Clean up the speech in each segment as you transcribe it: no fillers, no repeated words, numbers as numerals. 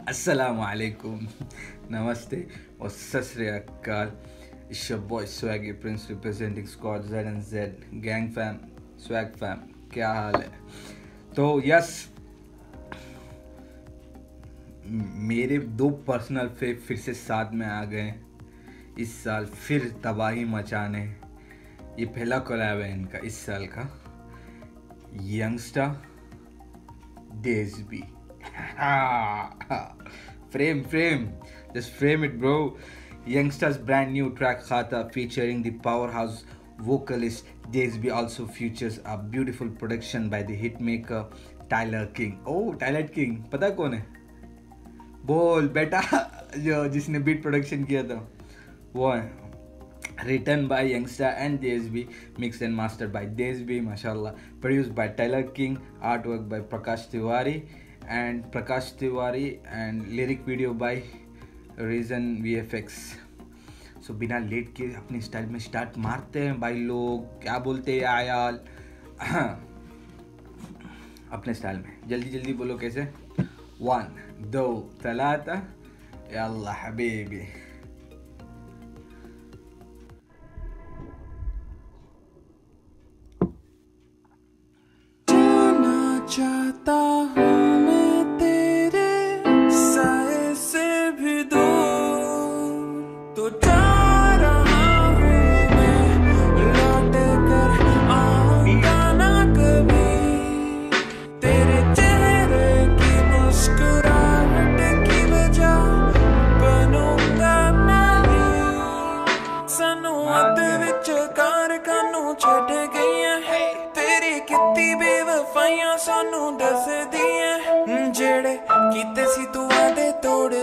Assalamu alaikum, namaste और सत श्री अकाल. It's your boy Swaggy Prince representing Squad Z and Z, Gang Fam, Swag Fam. क्या हाल है? तो यस, मेरे दो पर्सनल फेव फिर से साथ में आ गए इस साल, फिर तबाही मचाने. ये पहला कोलैब है इनका इस साल का. Youngster डेज़बी. frame, just frame it, bro. Youngster's brand new track Khata featuring the powerhouse vocalist Dazebi also features a beautiful production by the hitmaker Tyler King. Oh, Tyler King, पता कौन है? बोल बेटा, जो जिसने बीट प्रोडक्शन किया था वो है. Written by Youngster and Dazebi, mixed and mastered by Dazebi, mashallah. Produced by Tyler King, artwork by Prakash Tiwari and lyric video by Reason VFX. So बिना लेट के अपने स्टाइल में स्टार्ट मारते हैं भाई लोग. क्या बोलते हैं आयाल? अपने स्टाइल में जल्दी जल्दी बोलो कैसे. 1 2 3 यल्ला हबीबी. चाहता हूँ मैं तेरे साए से भी दूर, तो जा रहा हूँ मैं, लौट कर आऊँगा ना कभी. तेरे चेहरे की मुस्कुराहट की वजह बनूंगा नहीं. सानू अद विच कारखानों छड़ गई है, तेरी कितनी बेवफाइयां सानू दस दियां. जेड़े कीते सी तू वादे तोड़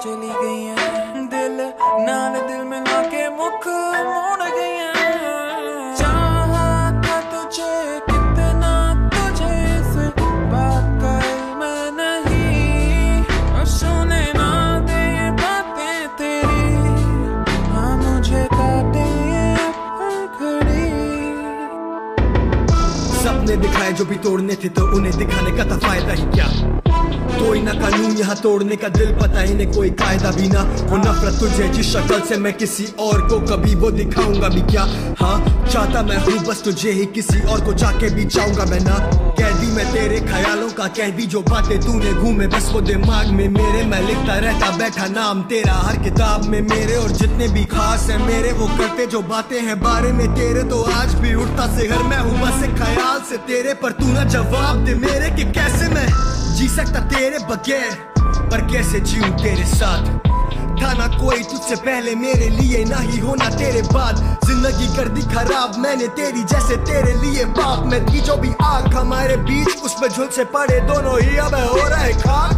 चली गईयां, दिल नाल दिल मिला के मुख मोड़ गईयां. चाहा था तुझे कितना, तुझे इस बात का इल्म नहीं. और सुने ना दे ये बातें तेरी, हाँ मुझे काटे घड़ी. सपने दिखाए जो भी तोड़ने थे, तो उन्हें दिखाने का था फायदा ही क्या. कोई ना कानून यहाँ तोड़ने का, दिल पता ही नहीं कोई कायदा भी ना. वो नफरत तुझे जिस शक्ल से मैं किसी और को कभी वो दिखाऊंगा भी क्या. हाँ चाहता मैं हूँ बस तुझे ही, किसी और को जाके भी चाहूंगा मैं ना. कैदी मैं तेरे ख्यालों का, कैदी जो बातें तूने घूमे बस वो दिमाग में मेरे. मैं लिखता रहता बैठा नाम तेरा हर किताब में मेरे, और जितने भी खास है मेरे वो करते जो बातें हैं बारे में तेरे. तो आज भी उठता सेहर मैं हूँ बस एक ख्याल से तेरे, पर तू ना जवाब दे मेरे कि कैसे मैं जी सकता तेरे बगैर, पर कैसे जीऊं तेरे साथ. था ना कोई तुझसे पहले मेरे लिए, ना ही होना तेरे बाद. जिंदगी कर दी खराब मैंने तेरी, जैसे तेरे लिए बाप. मैं थी जो भी आग हमारे बीच, उसमें झुलसे पड़े दोनों ही अब हो रहे खाक.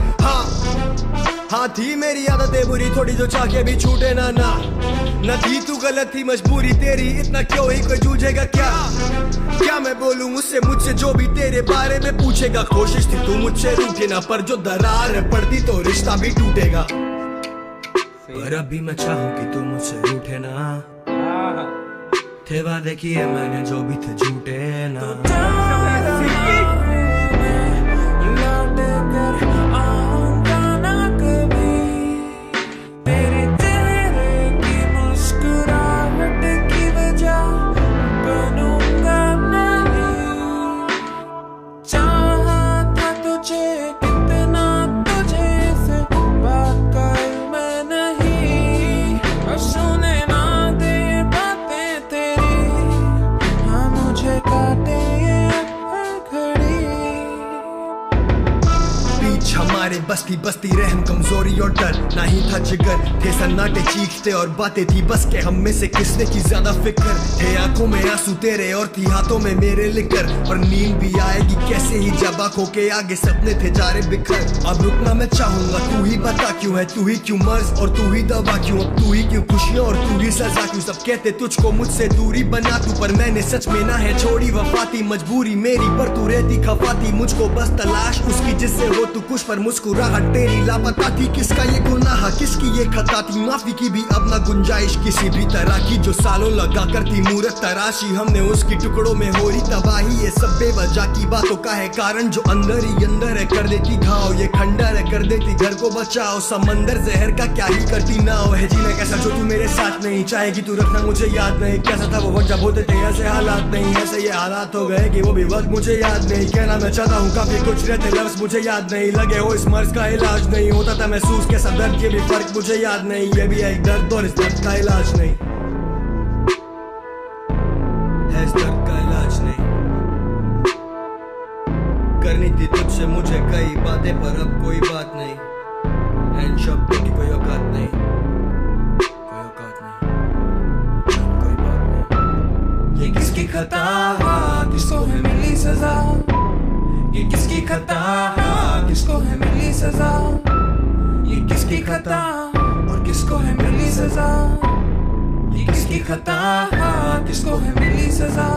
हाँ थी मेरी आदतें बुरी थोड़ी, जो चाह के भी छूटे ना न थी तू गलत थी मजबूरी तेरी, इतना क्यों ही कोई जूझेगा क्या मैं बोलूं उससे, मुझसे जो भी तेरे बारे में पूछेगा. कोशिश थी तू मुझसे रूठे ना, पर जो दरार है पड़ती तो रिश्ता भी टूटेगा. पर अभी मैं चाहूं कि तू मुझसे रूठे ना, थे वादे किए मैंने जो भी थे झूठे ना. बस्ती रहम कमजोरी और डर, ना ही था जिगर. थे सन्नाटे चीखते और बातें थी बस के, हम में से किसने की ज्यादा फिक्र. थे आंखों में आंसू तेरे और थी हाथों में मेरे लिकर, पर नींद भी आएगी कैसे ही जब आंखों के आगे सपने थे जा रहे बिखर. अब रुकना मैं चाहूंगा, तू ही बता क्यों है, तू ही क्यों मर्ज और तू ही दवा क्यों. अब तू ही क्यों खुशियां और तू ही सजा क्यों. सब कहते तुझको मुझसे दूरी बना तू, पर मैंने सच में ना है छोड़ी वफाती. मजबूरी मेरी पर तू रहती खफाती, मुझको बस तलाश उसकी जिससे हो तू खुश, पर मुस्कुरा मुस्कुराहट तेरी लापता थी, किसका ये गुनाह किसकी ये खता थी, माफी की भी अब ना गुंजाइश किसी भी तरह की, जो सालों लगा करती मूरत तराशी हमने उसकी टुकड़ों में हो रही तबाही, ये सब बेवजह की बातों का है कारण, जो अंदर ही अंदर है कर देती घाव, ये खंडर है कर देती घर को बचाओ, समंदर जहर का क्या ही करती नाव है, जीना कैसा जो तू मेरे साथ नहीं चाहेगी, तू रखना मुझे याद नहीं, कैसा था वो वक्त जब होते थे ऐसे हालात नहीं, ऐसे ये हालात हो गए कि वो भी वक्त मुझे याद नहीं, कहना मैं चाहता हूँ काफी कुछ रहते लफ्ज मुझे याद नहीं, लगे हो इस मर्ज का इलाज नहीं, होता था महसूस कैसा दर्द के भी फर्क मुझे याद नहीं, ये भी है एक दर्द और इस दर्द का इलाज नहीं है, इस दर्द का इलाज नहीं, करनी थी तुझसे मुझे कई बातें पर अब कोई बात नहीं, इन शब्दों की कोई औकात नहीं, कोई औकात नहीं, कोई बात नहीं, ये किसकी खता किसको है मिली सजा, ये किसकी खता किसको है मिली सजा, ये किसकी खता और किसको है मिली सजा, ये किसकी खता किसको है मिली सजा।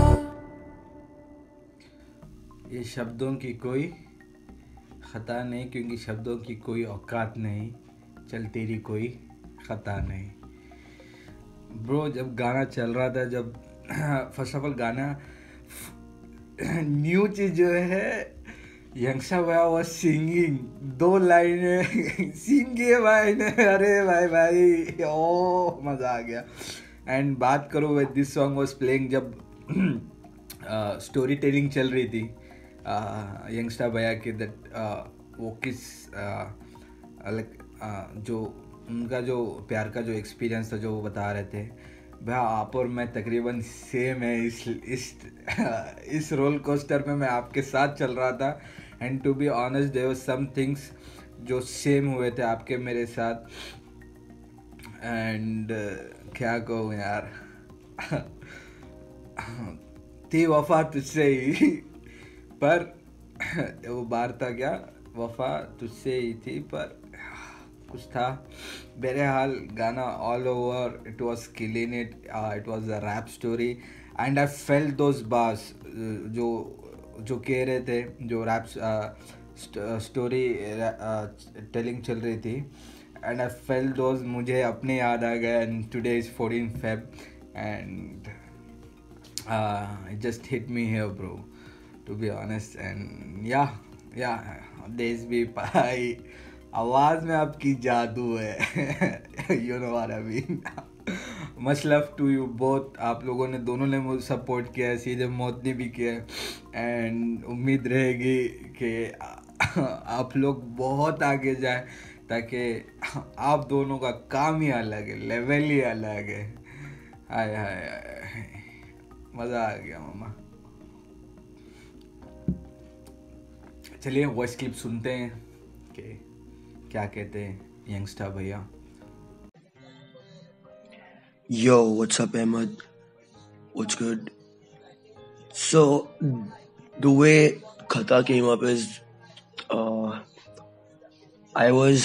ये शब्दों की कोई खता नहीं, क्योंकि शब्दों की कोई औकात नहीं, चल तेरी कोई खता नहीं। ब्रो जब गाना चल रहा था, जब फर्स्ट ऑफ ऑल गाना न्यू चीज जो है, यंगस्टर भैया वाज सिंगिंग, 2 लाइनें सिंग किए भाई ने, अरे भाई भाई ओ मज़ा आ गया। एंड बात करो with this song was playing, जब स्टोरी टेलिंग चल रही थी यंगस्टर भैया के, दैट वो किस जो उनका जो प्यार का जो एक्सपीरियंस था जो वो बता रहे थे, भैया आप और मैं तकरीबन सेम है, इस रोल कोस्टर में मैं आपके साथ चल रहा था। And to be honest there were some things जो सेम हुए थे आपके मेरे साथ। एंड क्या कहूँ यार, थी वफा तुझसे ही, पर वो बार था क्या, वफा तुझसे ही थी, पर कुछ था। बहरहाल गाना all over it was killing it, it was a rap story and I felt those bars जो कह रहे थे, जो रैप स्टोरी टेलिंग चल रही थी, एंड आई फेल्ट दोज, मुझे अपने याद आ गया। And today is 14 Feb and it just hit me here bro, to be honest. And yeah देश भी पाई, आवाज़ में आपकी जादू है। You know what I mean. Much love to you both. आप लोगों ने दोनों ने मुझे सपोर्ट किया है, सीधे मौत ने भी किया है। एंड उम्मीद रहेगी कि आप लोग बहुत आगे जाए, ताकि आप दोनों का काम ही अलग है, लेवल ही अलग है। हाय हाय मज़ा आ गया मामा। चलिए वॉइस क्लिप सुनते हैं कि क्या कहते हैं यंगस्टर भैया। Yo, what's up, Ahmed? What's good? So, the way Khata came up is, I was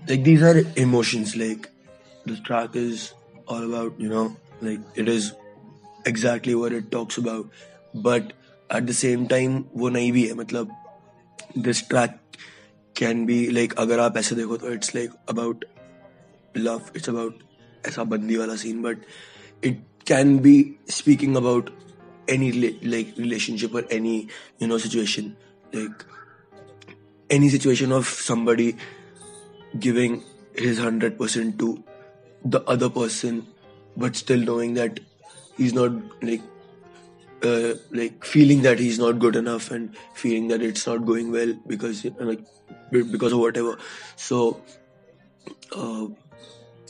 like, these are emotions. Like, the track is all about, like, it is exactly what it talks about. But at the same time, वो नहीं भी है, मतलब this track can be like, अगर आप ऐसे देखो तो it's like about love, it's about ऐसा बंदी वाला scene, but it can be speaking about any like relationship or any situation, like any situation of somebody giving his 100% to the other person, but still knowing that he's not like feeling that he's not good enough and feeling that it's not going well because because of whatever. So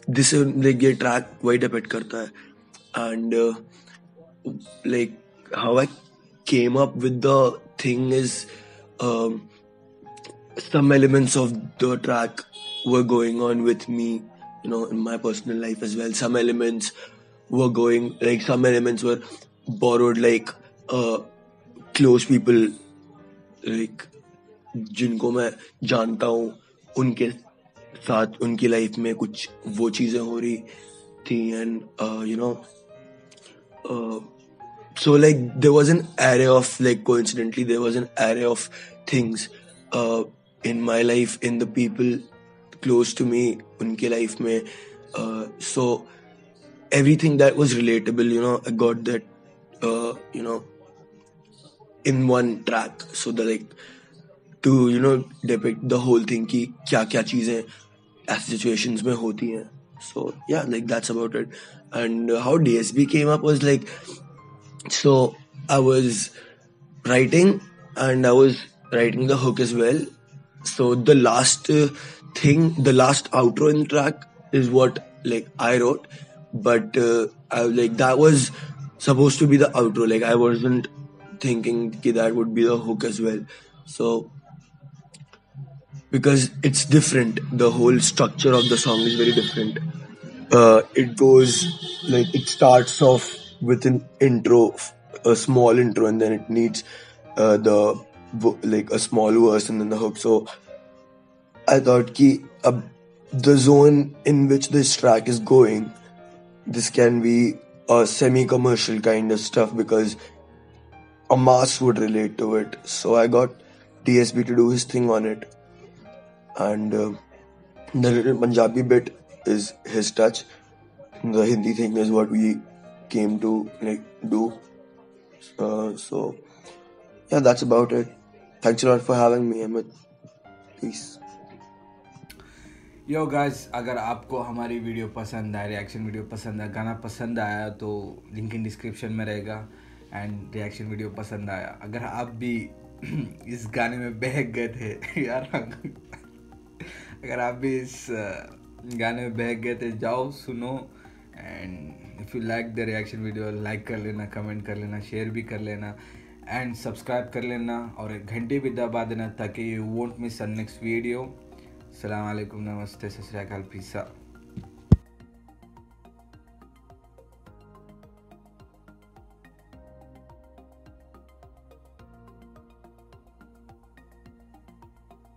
this like ये track वही depend करता है. And like how I came up with the thing is, some elements of the track were going on with me, in my personal life as well. Some elements were borrowed, like close people, like जिनको मैं जानता हूँ, उनके साथ उनकी life में कुछ वो चीजें हो रही थी. And so like there was an array of, like, coincidentally there was an array of things in my life, in the people close to me, unke life mein. So everything that was relatable, I got that, in one track. So the like to depict the whole thing ki kya kya cheezein ऐसी situations में होती हैं. So yeah, like that's about it. And how DSB came up was like, so I was writing and I was writing the hook as well. So the last the last outro in the track is what like I wrote, but I like that was supposed to be the outro. Like I wasn't thinking that would be the hook as well. So because it's different, the whole structure of the song is very different. It goes like, it starts off with an intro, a small intro, and then it needs like a small verse and then the hook. So I thought the zone in which this track is going, this can be a semi-commercial kind of stuff because a mass would relate to it. So I got DSB to do his thing on it. And the little Punjabi bit is his touch. The Hindi thing is what we came to like do. So yeah, that's about it. Thanks a lot for having me, Amit. Peace. Yo guys, अगर आपको हमारी video पसंद आए, reaction video पसंद आया, गाना पसंद आया तो लिंक इन डिस्क्रिप्शन में रहेगा. एंड रिएक्शन वीडियो पसंद आया, अगर आप भी इस गाने में बहक गए थे यार, अगर आप भी इस गाने में बहक गए थे, जाओ सुनो. And if you like the reaction video, like कर लेना, कमेंट कर लेना, शेयर भी कर लेना एंड सब्सक्राइब कर लेना और घंटी भी दबा देना ताकि you won't miss next video. अस्सलाम वालेकुम, नमस्ते, सत श्री अकाल, पीस आउट.